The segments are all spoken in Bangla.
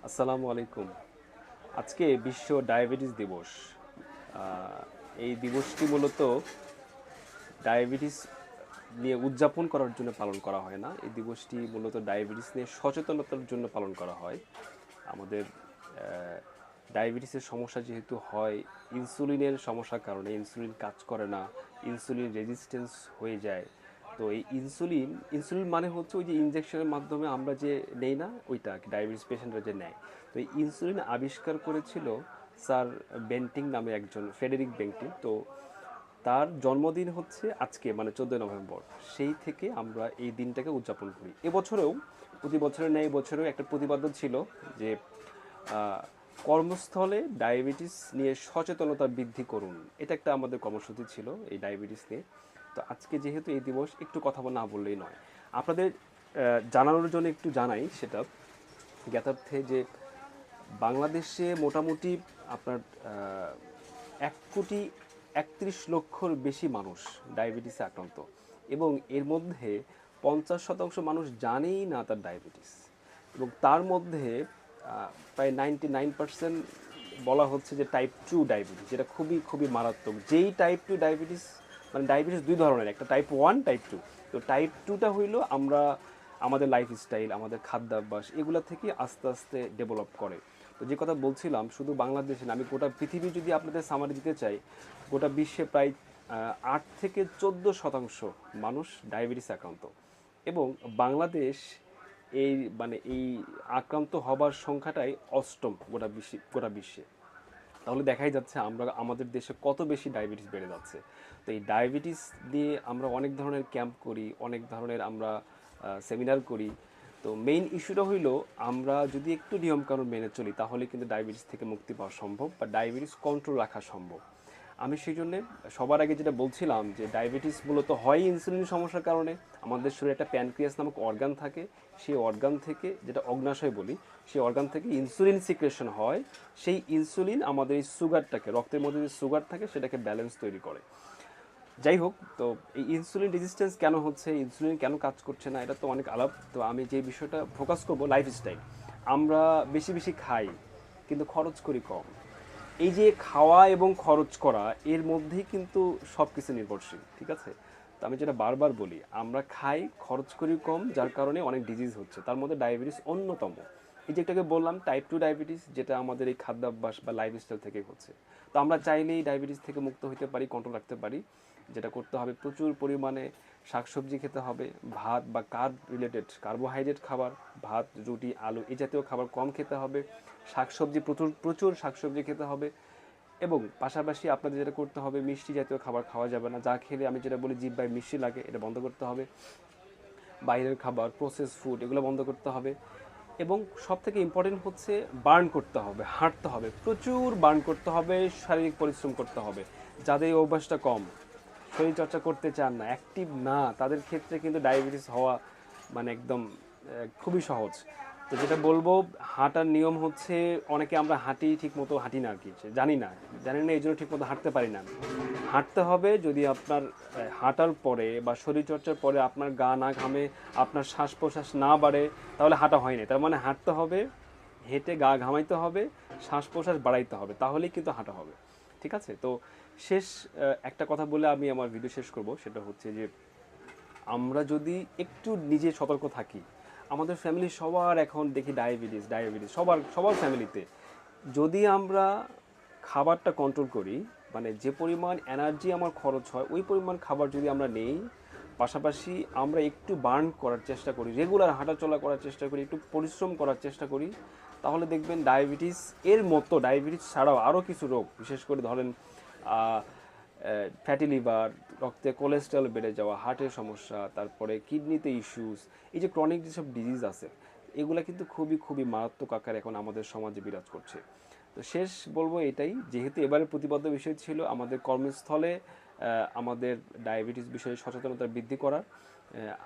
আসসালামু আলাইকুম। আজকে বিশ্ব ডায়াবেটিস দিবস। এই দিবসটি মূলত ডায়াবেটিস নিয়ে উদযাপন করার জন্য পালন করা হয় না। এই দিবসটি মূলত ডায়াবেটিস নিয়ে সচেতনতার জন্য পালন করা হয়। আমাদের ডায়াবেটিসের সমস্যা যেহেতু হয়, ইনসুলিনের সমস্যার কারণে ইনসুলিন কাজ করে না, ইনসুলিন রেজিস্ট্যান্স হয়ে যায়। তো এই ইনসুলিন ইনসুলিন মানে হচ্ছে ওই যে ইনজেকশনের মাধ্যমে আমরা যে নেই না, ওইটা ডায়াবেটিস পেশেন্টরা যে নেয়। তো এই ইনসুলিন আবিষ্কার করেছিল স্যার বেন্টিং নামে একজন, ফ্রেডেরিক বেন্টিং। তো তার জন্মদিন হচ্ছে আজকে, মানে 14 নভেম্বর। সেই থেকে আমরা এই দিনটাকে উদযাপন করি। এবছরেও প্রতি বছরের ন্যায় এবছরেও একটা প্রতিপাদ্য ছিল যে আহ, কর্মস্থলে ডায়াবেটিস নিয়ে সচেতনতা বৃদ্ধি করুন। এটা একটা আমাদের কর্মসূচি ছিল এই ডায়াবেটিস নিয়ে। তো আজকে যেহেতু এই দিবস, একটু কথা না বললেই নয়। আপনাদের জানানোর জন্য একটু জানাই সেটা জ্ঞাতার্থে যে বাংলাদেশে মোটামুটি আপনার 1,31,00,000 বেশি মানুষ ডায়াবেটিসে আক্রান্ত, এবং এর মধ্যে 50% মানুষ জানেই না তার ডায়াবেটিস। এবং তার মধ্যে প্রায় 99% বলা হচ্ছে যে টাইপ 2 ডায়াবেটিস, যেটা খুবই খুবই মারাত্মক। যেই টাইপ 2 ডায়াবেটিস, মানে ডায়াবেটিস দুই ধরনের, একটা টাইপ 1, টাইপ 2। তো টাইপ 2টা হইল আমরা আমাদের লাইফস্টাইল, আমাদের খাদ্যাভ্যাস, এগুলো থেকে আস্তে আস্তে ডেভেলপ করে। তো যে কথা বলছিলাম, শুধু বাংলাদেশে না, আমি গোটা পৃথিবী যদি আপনাদের সামারি দিতে চাই, গোটা বিশ্বে প্রায় 8 থেকে 14% মানুষ ডায়াবেটিস আক্রান্ত। এবং বাংলাদেশ এই, মানে এই আক্রান্ত হবার সংখ্যাটাই অষ্টম গোটা বিশ্বে। তাহলে দেখাই যাচ্ছে আমরা, আমাদের দেশে কত বেশি ডায়াবেটিস বেড়ে যাচ্ছে। তো এই ডায়াবেটিস দিয়ে আমরা অনেক ধরনের ক্যাম্প করি, অনেক ধরনের আমরা সেমিনার করি। তো মেইন ইস্যুটা হইল, আমরা যদি একটু নিয়মকানুন মেনে চলি তাহলে কিন্তু ডায়াবেটিস থেকে মুক্তি পাওয়া সম্ভব, বা ডায়াবেটিস কন্ট্রোল রাখা সম্ভব। আমি সেই জন্যে সবার আগে যেটা বলছিলাম, যে ডায়াবেটিস মূলত হয় ইনসুলিন সমস্যার কারণে। আমাদের শরীরে একটা প্যানক্রিয়াস নামক অর্গান থাকে, সেই অর্গান থেকে, যেটা অগ্নাশয় বলি, সেই অর্গান থেকে ইনসুলিন সিক্রেশন হয়। সেই ইনসুলিন আমাদের এই সুগারটাকে, রক্তের মধ্যে যে সুগার থাকে সেটাকে ব্যালেন্স তৈরি করে। যাই হোক, তো এই ইনসুলিন রেজিস্ট্যান্স কেন হচ্ছে, ইনসুলিন কেন কাজ করছে না, এটা তো অনেক আলাপ। তো আমি যে বিষয়টা ফোকাস করব, লাইফস্টাইল। আমরা বেশি বেশি খাই কিন্তু খরচ করি কম। এই যে খাওয়া এবং খরচ করা, এর মধ্যেই কিন্তু সব কিছু নির্ভরশীল, ঠিক আছে? তো আমি যেটা বারবার বলি, আমরা খাই, খরচ করি কম, যার কারণে অনেক ডিজিজ হচ্ছে, তার মধ্যে ডায়াবেটিস অন্যতম। এই যে একটাকে বললাম টাইপ 2 ডায়াবেটিস, যেটা আমাদের এই খাদ্যাভ্যাস বা লাইফস্টাইল থেকে হচ্ছে। তো আমরা চাইলেই ডায়াবেটিস থেকে মুক্ত হতে পারি, কন্ট্রোল রাখতে পারি। যেটা করতে হবে, প্রচুর পরিমাণে শাকসবজি খেতে হবে, ভাত বা কার্ব রিলেটেড কার্বোহাইড্রেট খাবার, ভাত, রুটি, আলু এই জাতীয় খাবার কম খেতে হবে। শাকসবজি, প্রচুর প্রচুর শাকসবজি খেতে হবে। এবং পাশাপাশি আপনাদের যেটা করতে হবে, মিষ্টি জাতীয় খাবার খাওয়া যাবে না। যা খেলে আমি যেটা বলি জিহ্বায় মিষ্টি লাগে, এটা বন্ধ করতে হবে। বাইরের খাবার, প্রসেস ফুড, এগুলো বন্ধ করতে হবে। এবং সব থেকে ইম্পর্টেন্ট হচ্ছে বার্ন করতে হবে, হাঁটতে হবে, প্রচুর বার্ন করতে হবে, শারীরিক পরিশ্রম করতে হবে। যাদের এই অভ্যাসটা কম, শরীরচর্চা করতে চান না, অ্যাক্টিভ না, তাদের ক্ষেত্রে কিন্তু ডায়াবেটিস হওয়া মানে একদম খুবই সহজ। তো যেটা বলবো, হাঁটার নিয়ম হচ্ছে, অনেকে আমরা হাঁটি ঠিক মতো হাঁটি না আর কি, জানি না এই জন্য ঠিক মতো হাঁটতে পারি না। হাঁটতে হবে। যদি আপনার হাঁটার পরে বা শরীরচর্চার পরে আপনার গা না ঘামে, আপনার শ্বাস প্রশ্বাস না বাড়ে, তাহলে হাঁটা হয়নি। তার মানে হাঁটতে হবে, হেঁটে গা ঘামাইতে হবে, শ্বাস প্রশ্বাস বাড়াইতে হবে, তাহলেই কিন্তু হাঁটা হবে। ঠিক আছে? তো শেষ একটা কথা বলে আমি আমার ভিডিও শেষ করব, সেটা হচ্ছে যে আমরা যদি একটু নিজে সতর্ক থাকি, আমাদের ফ্যামিলি সবার এখন দেখি ডায়াবেটিস, ডায়াবেটিস সবার সবার ফ্যামিলিতে। যদি আমরা খাবারটা কন্ট্রোল করি, মানে যে পরিমাণ এনার্জি আমার খরচ হয় ওই পরিমাণ খাবার যদি আমরা নেই, পাশাপাশি আমরা একটু বার্ন করার চেষ্টা করি, রেগুলার হাঁটাচলা করার চেষ্টা করি, একটু পরিশ্রম করার চেষ্টা করি, তাহলে দেখবেন ডায়াবেটিস এর মতো, ডায়াবেটিস ছাড়াও আরও কিছু রোগ, বিশেষ করে ধরেন ফ্যাটি লিভার, রক্তে কোলেস্ট্রল বেড়ে যাওয়া, হার্টের সমস্যা, তারপরে কিডনিতে ইস্যুস, এই যে ক্রনিক যেসব ডিজিজ আছে, এগুলা কিন্তু খুবই খুবই মারাত্মক আকার এখন আমাদের সমাজে বিরাজ করছে। তো শেষ বলবো এটাই, যেহেতু এবারের প্রতিবদ্ধ বিষয় ছিল আমাদের কর্মস্থলে আমাদের ডায়াবেটিস বিষয়ে সচেতনতা বৃদ্ধি করার।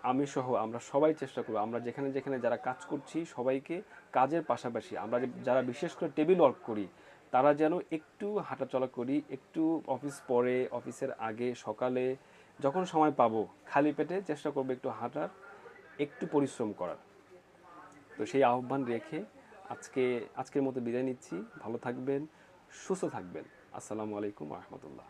আমি সহ আমরা সবাই চেষ্টা করব, আমরা যেখানে যেখানে যারা কাজ করছি সবাইকে, কাজের পাশাপাশি আমরা যারা বিশেষ করে টেবিল ওয়ার্ক করি, তারা যেন একটু হাঁটাচলা করি, একটু অফিস পরে, অফিসের আগে, সকালে, যখন সময় পাবো, খালি পেটে চেষ্টা করবো একটু হাঁটার, একটু পরিশ্রম করার। তো সেই আহ্বান রেখে আজকের মতো বিদায় নিচ্ছি। ভালো থাকবেন, সুস্থ থাকবেন। আসসালামু আলাইকুম রহমতুল্লাহ।